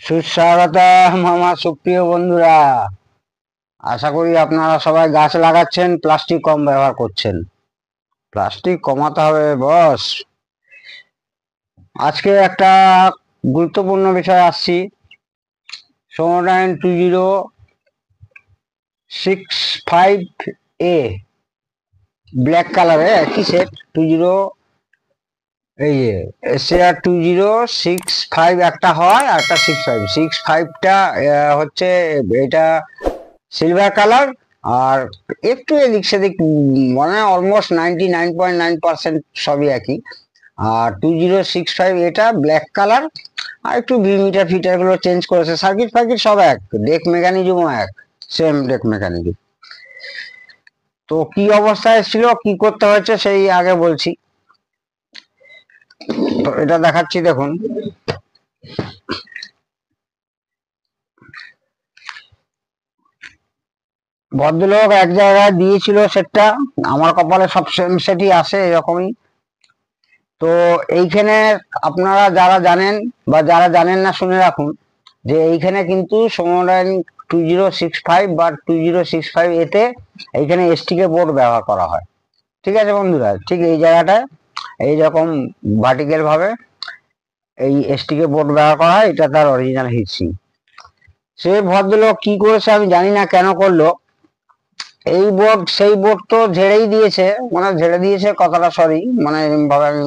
সুস্বাগতম আমার সুপ্রিয় বন্ধুরা। আশা করি আপনারা সবাই গাছ লাগাচ্ছেন, প্লাস্টিক কম ব্যবহার করছেন। প্লাস্টিক কমাতে হবে বস। আজকে একটা গুরুত্বপূর্ণ বিষয় আসছি। সোনোডাইন 2065A ব্ল্যাক কালারে একই সেট 20, এই যে এসআর 2065 একটা হয় আর একটা 65টা হচ্ছে এটা সিলভার কালার। আর একটু এদিক সেদিক মানে অলমোস্ট 99.9% সবই একই। আর 2065 এটা ব্ল্যাক কালার, আর একটু মিটার ফিটার গুলো চেঞ্জ করেছে, সার্কিট ফার্কিট সব এক, ডেক মেকানিজমও এক, সেম ডেক মেকানিজম। তো কি অবস্থায় ছিল, কি করতে হয়েছে সেই আগে বলছি। তো এটা দেখাচ্ছি, দেখুন। ভদ্রলোক এক জায়গায় দিয়েছিল সেটটা, আমার কপালে সব সেম সেটই আসে এরকমই। তো এইখানে আপনারা যারা জানেন বা যারা জানেন না শুনে রাখুন, যে এইখানে কিন্তু সোনোডাইন 2065 বা 2065 এতে এইখানে এসটিকে বোর্ড ব্যবহার করা হয়। ঠিক আছে বন্ধুরা, ঠিক এই জায়গাটায় এইরকম ভার্টিক্যাল ভাবে এই এসটিকে বোর্ড ব্যবহার করা হয়, এটা তার অরিজিনাল হিটসিং। সে ভদ্রলোক কি করেছে আমি জানি না, কেন করলো। এই বোর্ড সেই বোর্ড তো ঝেড়েই দিয়েছে, মানে ঝেড়ে দিয়েছে কথাটা সরি, মানে এরকম ভাবে আমি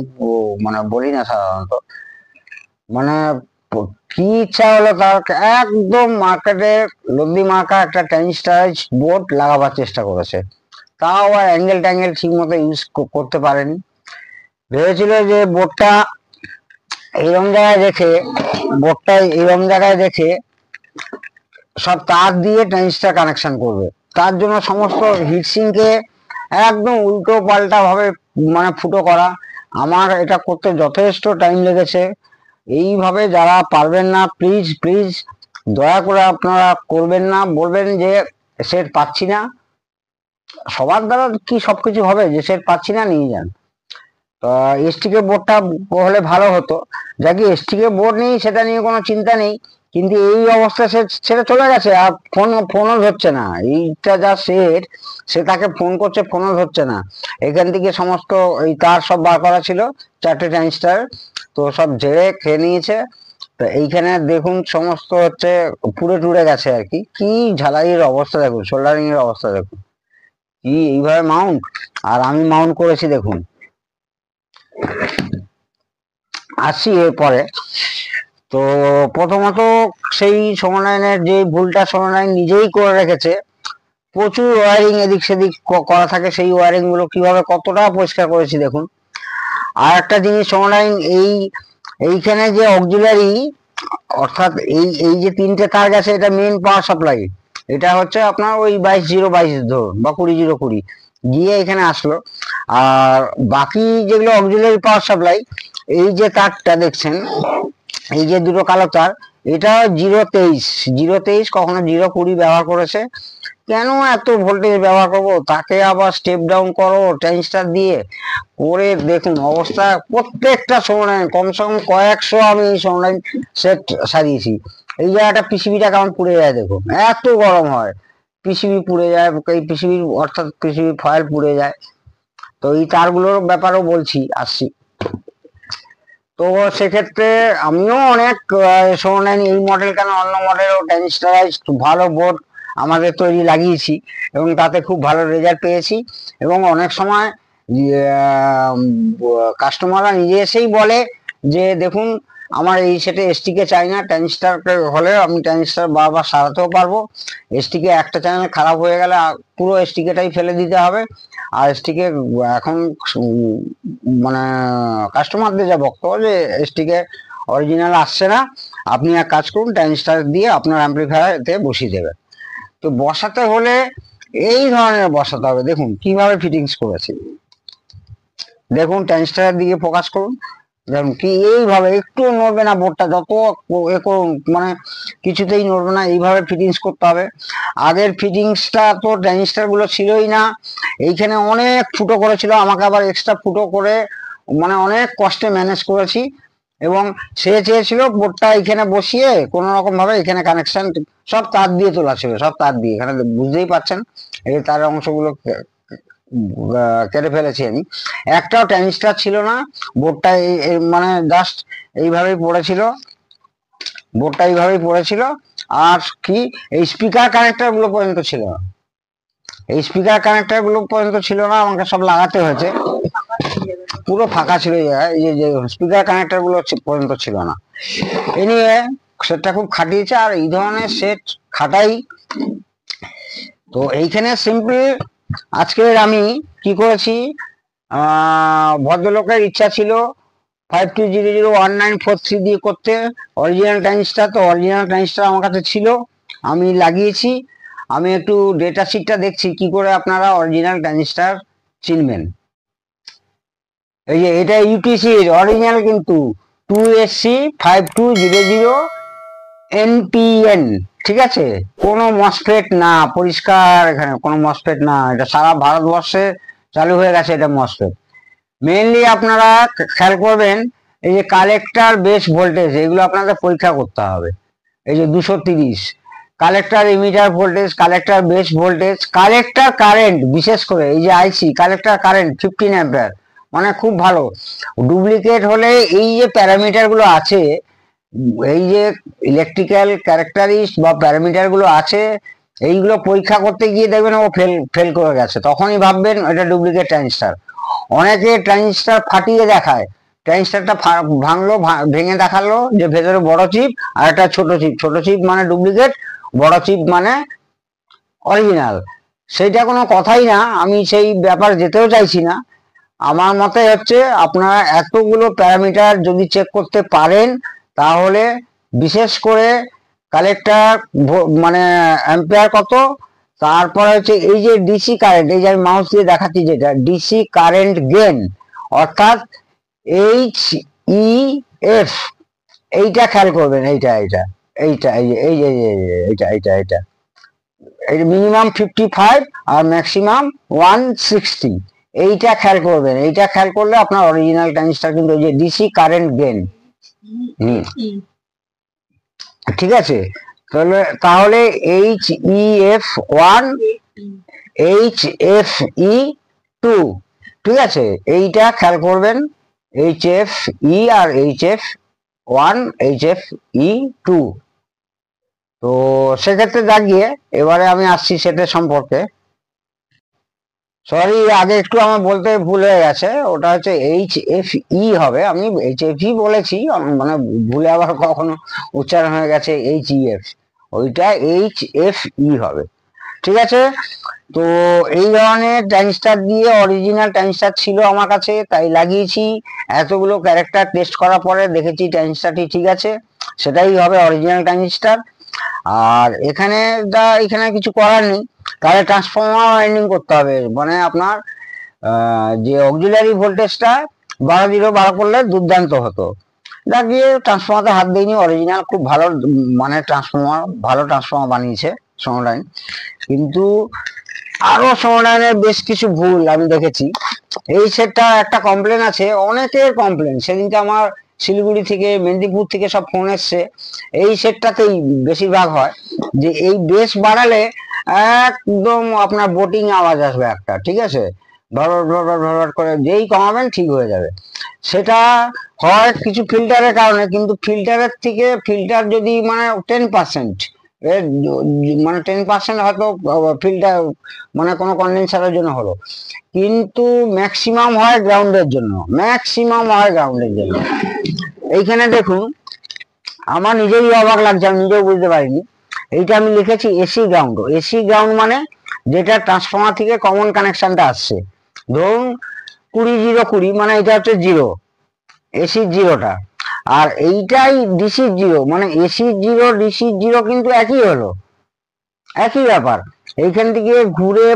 মানে বলি না সাধারণত। মানে কি ইচ্ছা হলো তার, একদম মার্কেটে লব্ধি মার্কা একটা টেনিস্টাইজ বোর্ড লাগাবার চেষ্টা করেছে। তাও আর অ্যাঙ্গেল ট্যাঙ্গেল ঠিক মতো ইউজ করতে পারেনি। ভেবেছিল যে বোর্ডটা এইরকম জায়গায় রেখে, বোর্ডটা এইরকম জায়গায় রেখে সব তার দিয়ে ট্রানজিস্টার কানেকশন করবে। তার জন্য সমস্ত হিটসিংকে একদম উল্টো পাল্টা ভাবে মানে ফুটো করা। আমার এটা করতে যথেষ্ট টাইম লেগেছে। এইভাবে যারা পারবেন না, প্লিজ প্লিজ দয়া করে আপনারা করবেন না। বলবেন যে সেট পাচ্ছি না, সবার দ্বারা কি সবকিছু হবে যে সেট পাচ্ছি না, নিয়ে যান। তো এসটিকে বোর্ডটা হলে ভালো হতো। যাকে এসটিকে বোর্ড নেই সেটা নিয়ে কোনো চিন্তা নেই, কিন্তু এই অবস্থায় সেটা চলে গেছে, আর ফোনও ধরছে না। এইটা যা সেট, সে তাকে ফোন করছে, ফোনও ধরছে না। এখান থেকে সমস্ত এই তার সব বার করা ছিল, 4টে ট্রানজিস্টার, তো সব ঝেড়ে খেয়ে নিয়েছে। তো এইখানে দেখুন সমস্ত হচ্ছে পুড়ে টুড়ে গেছে আর কি। কি ঝালাইয়ের অবস্থা দেখুন, সোল্ডারিং এর অবস্থা দেখুন, কি এইভাবে মাউন্ট। আর আমি মাউন্ট করেছি দেখুন। আসছি এরপরে। তো প্রথমত সেই সোমনারায়ণের যে ভুলটা সোমনারায়ণ নিজেই করে রেখেছে, প্রচুর ওয়ারিং এদিক সেদিক করা থাকে, সেই ওয়ারিং গুলো কিভাবে কতটা পরিষ্কার করেছি দেখুন। আর একটা জিনিস সোমনারায়ণ এইখানে যে অক্সিলারি, অর্থাৎ এই এই যে 3টে তার গেছে, এটা মেইন পাওয়ার সাপ্লাই। এটা হচ্ছে আপনার ওই 22 0 22 ধরুন বা 20 0 20 গিয়ে এখানে আসলো। আর বাকি যেগুলো অক্সিলারি পাওয়ার সাপ্লাই, এই যে তারটা দেখছেন, এই যে দুটো কালো তার, এটা 0 23 0 23, কখনো 0 20 ব্যবহার করেছে। কেন এত ভোল্টেজ ব্যবহার করবো, তাকে আবার স্টেপ ডাউন করো ট্রানজিস্টার দিয়ে করে দেখুন অবস্থা। প্রত্যেকটা সোনালাইন কমসে কম কয়েকশো আমি এই সোনালাইন সেট সারিয়েছি। এই জায়গাটা পিসিবিটা কেমন পুড়ে যায় দেখুন, এত গরম হয়, পিসিবি পুড়ে যায়, এই পিসিবির অর্থাৎ পিসিবির ফয়েল পুড়ে যায়। তো এই তারগুলোর ব্যাপারেও বলছি, আসছি। তো সেক্ষেত্রে আমিও অনেক সোনালাইন এই মডেল কেন অন্য মডেলও ট্রানজিস্টারাইজড ভালো বোর্ড আমাদের তৈরি লাগিয়েছি, এবং তাতে খুব ভালো রেজাল্ট পেয়েছি। এবং অনেক সময় কাস্টমাররা নিজে এসেই বলে যে দেখুন আমার এই সেটে এসটিকে চাই না, ট্রানজিস্টার হলে আমি ট্রানজিস্টার বারবার সারাতেও পারবো। এসটিকে একটা চ্যানেল খারাপ হয়ে গেলে পুরো এসটিকেটাই ফেলে দিতে হবে। আর এসটিকে এখন মানে কাস্টমারদের যা বক্তব্য যে এসটিকে অরিজিনাল আসছে না, আপনি এক কাজ করুন ট্রানজিস্টার দিয়ে আপনার অ্যাম্পলিফায়ারতে বসিয়ে দেবেন। তো বসাতে হলে এই ধরনের বসাতে হবে। দেখুন কিভাবে ফিটিংস করেছি, দেখুন ট্রানজিস্টারের দিকে ফোকাস করুন, দেখুন কি এইভাবে একটু নড়বে না বোর্ডটা, যত এ করুন মানে কিছুতেই নড়বে না, এইভাবে ফিটিংস করতে হবে। আগের ফিটিংসটা তো ট্রানজিস্টার গুলো ছিলই না, এইখানে অনেক ফুটো করেছিল, আমাকে আবার এক্সট্রা ফুটো করে মানে অনেক কষ্টে ম্যানেজ করেছি। এবং সে চেয়েছিল বোর্ডটা এখানে বসিয়ে কোনো রকম ভাবে এখানে কানেকশন সব তার দিয়ে তোলা ছিল, সব তার দিয়ে, এখানে বুঝতেই পারছেন এই তার অংশগুলো কেটে ফেলেছি আমি। একটাও ট্রানজিস্টার ছিল না, বোর্ডটা মানে জাস্ট এইভাবেই পড়েছিল, বোর্ডটা এইভাবেই পড়েছিল। আর কি এই স্পিকার কানেক্টর গুলো পর্যন্ত ছিল না, এই স্পিকার কানেক্টর গুলো পর্যন্ত ছিল না, আমাকে সব লাগাতে হয়েছে, পুরো ফাঁকা ছিল এই যে স্পিকার কানেক্টর গুলো পর্যন্ত ছিল না। এনিওয়ে সেটটা খুব খাটিয়েছে, আর এই ধরনের সেট খাটাই। তো এইখানে সিম্পল আজকে আমি কি করেছি, ভদ্রলোকের ইচ্ছা ছিল 52001943 দিয়ে করতে অরিজিনাল ট্রানজিস্টার, তো অরিজিনাল ট্রানজিস্টার আমার কাছে ছিল, আমি লাগিয়েছি। আমি একটু ডেটা শিটটা দেখছি কি করে আপনারা অরিজিনাল ট্রানজিস্টার চিনবেন। এই যে এটা ইউটিসির অরিজিনাল কিন্তু 2SC5200 NPN, ঠিক আছে, কোনো মসফেট না, পরিষ্কার এখানে কোনো মসফেট না, এটা সারা ভারতবর্ষে চালু হয়ে গেছে এটা মসফেট। মেইনলি আপনারা খেয়াল করবেন এই যে কালেক্টর বেস ভোল্টেজ, এগুলো আপনাদের পরীক্ষা করতে হবে। এই যে 230 collector emitter voltage, collector base voltage, collector current, বিশেষ করে এই যে আইসি কালেক্টর কারেন্ট 15 অ্যাম্পিয়ার, মানে খুব ভালো। ডুপ্লিকেট হলে এই যে প্যারামিটার গুলো আছে, এই যে ইলেকট্রিক্যাল ক্যারেক্টারিস্ট বা প্যারামিটার গুলো আছে, এইগুলো পরীক্ষা করতে গিয়ে দেখবেন ও ফেল করে গেছে, তখনই ভাববেন এটা ডুপ্লিকেট ট্রানজিস্টার। অনেকে ট্রানজিস্টার ফাটিয়ে দেখায়, ট্রানজিস্টারটা ভাঙলো, ভেঙে দেখালো যে ভেতরে বড় চিপ আর একটা ছোট চিপ, ছোট চিপ মানে ডুপ্লিকেট, বড় চিপ মানে অরিজিনাল। সেইটা কোনো কথাই না, আমি সেই ব্যাপার যেতেও চাইছি না। আমার মতে হচ্ছে আপনারা এতগুলো প্যারামিটার যদি চেক করতে পারেন, তাহলে বিশেষ করে কালেক্টর মানে অ্যাম্পিয়ার কত, তারপরে হচ্ছে এই যে ডিসি কারেন্ট, এই যে আমি মাউস দিয়ে দেখাচ্ছি যেটা ডিসি কারেন্ট গেন, অর্থাৎ HEF, এইটা খেয়াল করবেন, এইটা এইটা এইটা এই যে এইটা এইটা এইটা এই মিনিমাম 55 আর ম্যাক্সিমাম 160, এইটা খেয়াল করবেন। এইটা খেয়াল করলে আপনার অরিজিনাল ট্রানজিস্টার কিন্তু এই যে ডিসি কারেন্ট গেন, ঠিক আছে। তাহলে HEF1 HFE2, ঠিক আছে, এইটা খেয়াল করবেন, HFE আর HF1 HFE2। তো সেক্ষেত্রে দাঁড়িয়ে এবারে আমি আসছি সেটের সম্পর্কে। সরি, আগে একটু আমার বলতে ভুল হয়ে গেছে, ওটা হচ্ছে HFE হবে, আমি HFE বলেছি, মানে ভুলে আবার কখনো উচ্চারণ হয়ে গেছে HEF, ওইটা HFE হবে, ঠিক আছে। তো এই ধরনের ট্রানজিস্টার দিয়ে অরিজিনাল ট্রানজিস্টার ছিল আমার কাছে, তাই লাগিয়েছি। এতগুলো ক্যারেক্টার টেস্ট করার পরে দেখেছি ট্রানজিস্টারটি ঠিক আছে, সেটাই হবে অরিজিনাল ট্রানজিস্টার। আর এখানে এখানে কিছু করার নেই, তাহলে ট্রান্সফর্মার ওয়াইন্ডিং করতে হবে, মানে আপনার যে অক্সিলারি ভোল্টেজটা 12 করলে দুর্দান্ত হতো। লাগিয়ে ট্রান্সফর্মারতে হাত দিইনি, অরিজিনাল খুব ভালো, মানে ট্রান্সফর্মার, ভালো ট্রান্সফর্মার বানিয়েছে সোনোডাইন। কিন্তু আরো সোনোডাইনের বেশ কিছু ভুল আমি দেখেছি। এই সেটটা একটা কমপ্লেন আছে, অনেকের কমপ্লেন, সেদিনকে আমার শিলিগুড়ি থেকে, মেদিনীপুর থেকে সব ফোন এসছে। এই সেটটাতেই বেশিরভাগ হয় যে এই বেস বাড়ালে একদম আপনার বোটিং আওয়াজ আসবে একটা, ঠিক আছে, ভর করে, যেই কমাবেন ঠিক হয়ে যাবে। সেটা হয় কিছু ফিল্টারের কারণে, কিন্তু ফিল্টারের থেকে ফিল্টার যদি মানে 10%, মানে 10% হয়তো ফিল্টার মানে কোনো কন্ডেন্সারের জন্য হলো, কিন্তু ম্যাক্সিমাম হয় গ্রাউন্ডের জন্য, ম্যাক্সিমাম হয় গ্রাউন্ডের জন্য। এইখানে দেখুন, আমার নিজেরই অবাক লাগছে, আমি নিজেও বুঝতে পারিনি। এইটা আমি লিখেছি এসি গ্রাউন্ড, এসি গ্রাউন্ড মানে যেটা ট্রান্সফর্মার থেকে কমন কানেকশনটা আসছে, ধরুন 20 0 মানে এটা হচ্ছে জিরো, এসি জিরোটা, আর এইটাই ডিসি জিরো, মানে এসি জিরো ডিসি জিরো কিন্তু একই হলো, একই ব্যাপার। এইখান থেকে ঘুরে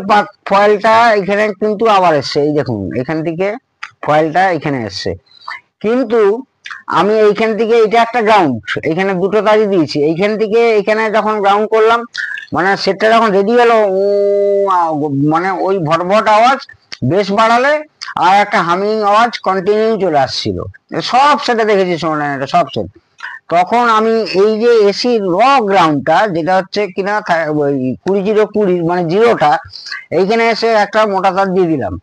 ফয়েলটা এখানে কিন্তু আবার এসছে, এই দেখুন এখান থেকে ফয়েলটা এখানে এসছে, কিন্তু আমি এইখান থেকে, এটা একটা গ্রাউন্ড, এখানে দুটো তারই দিয়েছি, এইখান থেকে এখানে যখন গ্রাউন্ড করলাম, মানে সেটটা যখন রেডি হলো, মানে ওই ভটভট আওয়াজ বেশ বাড়ালে আর একটা হামিং আওয়াজ কন্টিনিউ চলে আসছিল। সব সেটে দেখেছি সোনাডাইনেটা, সব সেট। তখন আমি এই যে এসি র গ্রাউন্ডটা যেটা হচ্ছে কিনা ওই 20 0 20 মানে জিরোটা, এইখানে এসে একটা মোটা তার দিয়ে দিলাম,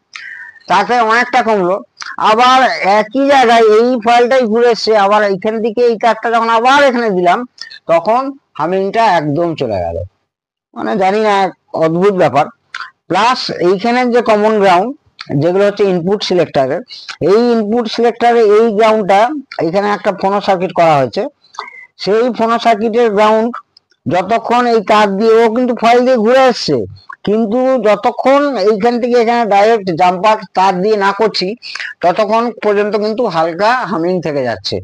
তাতে অনেকটা কমলো। আবার একই জায়গায় এই ফয়েলটাই ঘুরে এসছে, আবার এইখান থেকে এই তারটা যখন আবার এখানে দিলাম, তখন হামিংটা একদম চলে গেল। মানে জানি না, অদ্ভুত ব্যাপার। প্লাস এইখানের যে কমন গ্রাউন্ড যেগুলো হচ্ছে ইনপুট সিলেক্টারের, এই ইনপুট সিলেক্টারে এই গ্রাউন্ডটা, এখানে একটা ফোনো সার্কিট করা হয়েছে, সেই ফোনো সার্কিটের গ্রাউন্ড যতক্ষণ এই তার দিয়ে, ও কিন্তু ফয়েল দিয়ে ঘুরে আসছে, কিন্তু যতক্ষণ এইখান থেকে এখানে ডাইরেক্ট জাম্পার তার দিয়ে না করছি, ততক্ষণ পর্যন্ত কিন্তু হালকা হামিং থেকে যাচ্ছে।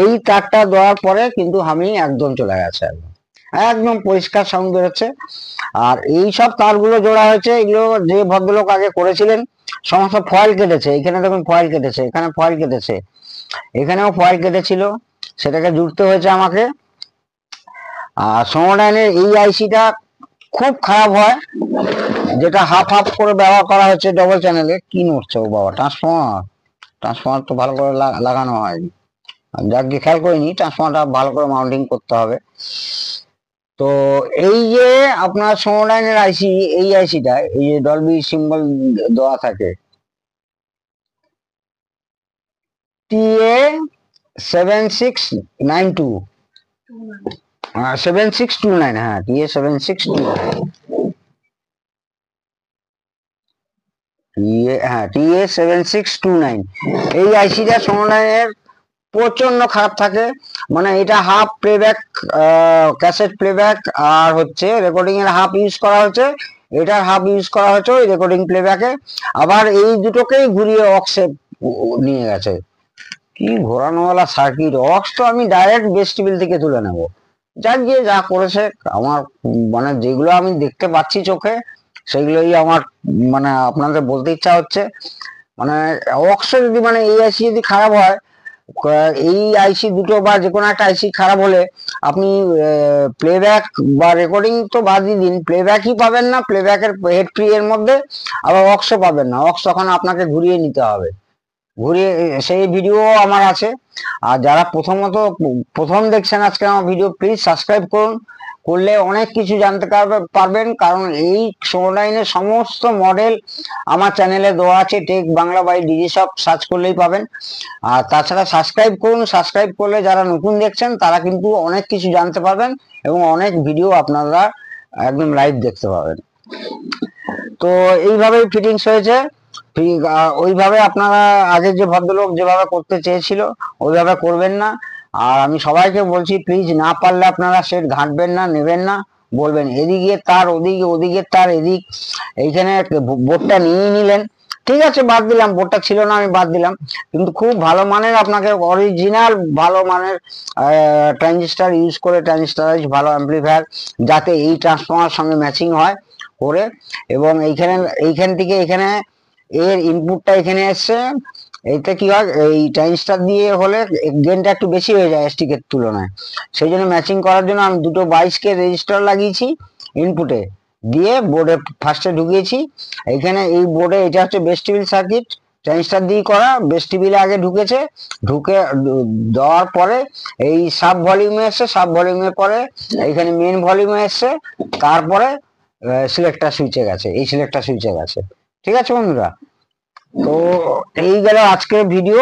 এই তারটা দেওয়ার পরে কিন্তু হামিং একদম চলে গেছে, একদম একদম পরিষ্কার সাউন্ড বেরোচ্ছে। আর এই সব তারগুলো জোড়া হয়েছে, এগুলো যে ভদ্রলোক আগে করেছিলেন সমস্ত ফয়েল কেটেছে। এখানে দেখুন ফয়েল কেটেছে, এখানে ফয়েল কেটেছে, এখানেও ফয়েল কেটেছিল, সেটাকে জুড়তে হয়েছে আমাকে। আর সোনোডাইনের এই আইসিটা খুব খারাপ হয়, যেটা হাফ হাফ করে ব্যবহার করা হচ্ছে ডবল চ্যানেলে। কি নড়ছে ও বাবা, ট্রান্সফর্মার, ট্রান্সফর্মার তো ভালো করে লাগানো হয়নি, যাক গিয়ে খেয়াল করিনি। ট্রান্সফর্মারটা ভালো করে মাউন্টিং করতে হবে। তো এই যে আপনার সোনোডাইনের আইসি, এই আইসিটা এই যে ডলবি সিম্বল দেওয়া থাকে, TA 7692, 7629, হ্যাঁ TA 7629, হ্যাঁ TA 7629। এই আইসিটা সোনোডাইনের প্রচন্ড খারাপ থাকে। মানে এটা হাফ প্লেব্যাক, ক্যাসেট প্লেব্যাক, আর হচ্ছে রেকর্ডিং এর হাফ ইউজ করা হচ্ছে, এটার হাফ ইউজ করা হচ্ছে ওই রেকর্ডিং প্লেব্যাকে। আবার এই দুটোকেই ঘুরিয়ে অক্সে নিয়ে গেছে। কি ঘোরানোওয়ালা সার্কিট! অক্স তো আমি ডাইরেক্ট বেস টেবিল থেকে তুলে নেব। যাক গিয়ে যা করেছে, আমার মানে যেগুলো আমি দেখতে পাচ্ছি চোখে, সেগুলোই আমার মানে আপনাদের বলতে ইচ্ছা হচ্ছে। মানে অক্স যদি, মানে এই আইসি যদি খারাপ হয়, এই আইসি দুটো বা যে কোনো একটা আইসি খারাপ হলে আপনি প্লেব্যাক বা রেকর্ডিং তো বাদই দিন, প্লেব্যাকই পাবেন না, প্লেব্যাকের হেড ফ্রি এর মধ্যে, আবার অক্সও পাবেন না। অক্স তখন আপনাকে ঘুরিয়ে নিতে হবে, ঘুরিয়ে। সেই ভিডিও আমার আছে। আর যারা প্রথম দেখছেন আজকে আমার ভিডিও, প্লিজ সাবস্ক্রাইব করুন, করলে অনেক কিছু জানতে পারবেন। কারণ এই সোনোডাইনের সমস্ত মডেল আমার চ্যানেলে দেওয়া আছে, টেক বাংলা বাই ডিজিশপ সার্চ করলেই পাবেন। আর তাছাড়া সাবস্ক্রাইব করুন, সাবস্ক্রাইব করলে যারা নতুন দেখছেন তারা কিন্তু অনেক কিছু জানতে পারবেন, এবং অনেক ভিডিও আপনারা একদম লাইভ দেখতে পাবেন। তো এইভাবেই ফিটিংস হয়েছে। ওইভাবে আপনারা আগে যে ভদ্রলোক যেভাবে করতে চেয়েছিল ওইভাবে করবেন না। আর আমি সবাইকে বলছি, প্লিজ না পারলে আপনারা সেট ঘাঁটবেন না, নেবেন না, বলবেন এদিকে তার ওদিকে, ওদিকে তার এদিক। এইখানে বোর্ডটা নিয়ে নিলেন, ঠিক আছে বাদ দিলাম, বোর্ডটা ছিল না আমি বাদ দিলাম, কিন্তু খুব ভালো মানের আপনাকে অরিজিনাল ভালো মানের ট্রানজিস্টার ইউজ করে, ট্রানজিস্টারাইজ ভালো অ্যাম্পলিফায়ার, যাতে এই ট্রান্সফর্মার সঙ্গে ম্যাচিং হয় করে। এবং এইখান থেকে এখানে এর ইনপুটটা এখানে এসছে, এইটা কি হয়, এই ট্রানজিস্টার দিয়ে হলে গেনটা একটু বেশি হয়ে যায় এসটিকের তুলনায়। সেই জন্য ম্যাচিং করার জন্য আমি দুটো 22K রেজিস্টার লাগিয়েছি ইনপুটে, দিয়ে বোর্ডে ফার্স্টে ঢুকিয়েছি। এখানে এই বোর্ডে এটা হচ্ছে বেস টেবিল সার্কিট, ট্রানজিস্টার দিয়ে করা, বেস টেবিলে আগে ঢুকেছে, ঢুকে দেওয়ার পরে এই সাব ভলিউমে এসছে, সাব ভলিউমের পরে এইখানে মেন ভলিউমে এসছে, তারপরে সিলেক্টার সুইচে গেছে, এই সিলেক্টার সুইচে গেছে। ঠিক আছে বন্ধুরা, তো এই গেল আজকের ভিডিও।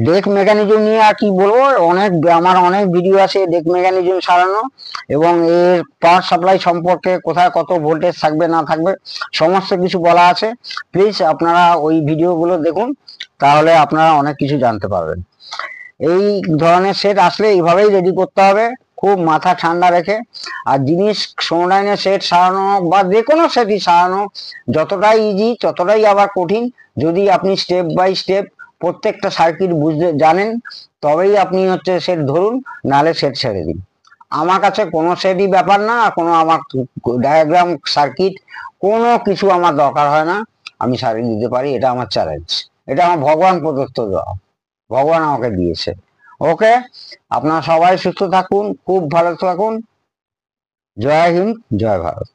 ডেক মেকানিজম নিয়ে আর কি বলবো, আমার অনেক ভিডিও আছে ডেক মেকানিজম সারানো, এবং এর পাওয়ার সাপ্লাই সম্পর্কে, কোথায় কত ভোল্টেজ থাকবে না থাকবে সমস্ত কিছু বলা আছে। প্লিজ আপনারা ওই ভিডিওগুলো দেখুন, তাহলে আপনারা অনেক কিছু জানতে পারবেন। এই ধরনের সেট আসলে এইভাবেই রেডি করতে হবে, খুব মাথা ঠান্ডা রেখে। আর জিনিস সোনোডাইনের সেট সারানো বা যে কোনো সেটই সারানো যতটাই ইজি ততটাই আবার কঠিন। যদি আপনি স্টেপ বাই স্টেপ প্রত্যেকটা সার্কিট বুঝতে জানেন, তবেই আপনি হচ্ছে সেট ধরুন, নাহলে সেট ছেড়ে দিন। আমার কাছে কোনো সেটই ব্যাপার না, কোনো আমার ডায়াগ্রাম সার্কিট কোনো কিছু আমার দরকার হয় না, আমি সারিয়ে দিতে পারি। এটা আমার চ্যালেঞ্জ, এটা আমার ভগবান প্রদত্ত দেওয়া, ভগবান আমাকে দিয়েছে। ওকে, আপনারা সবাই সুস্থ থাকুন, খুব ভালো থাকুন। জয় হিন্দ, জয় ভারত।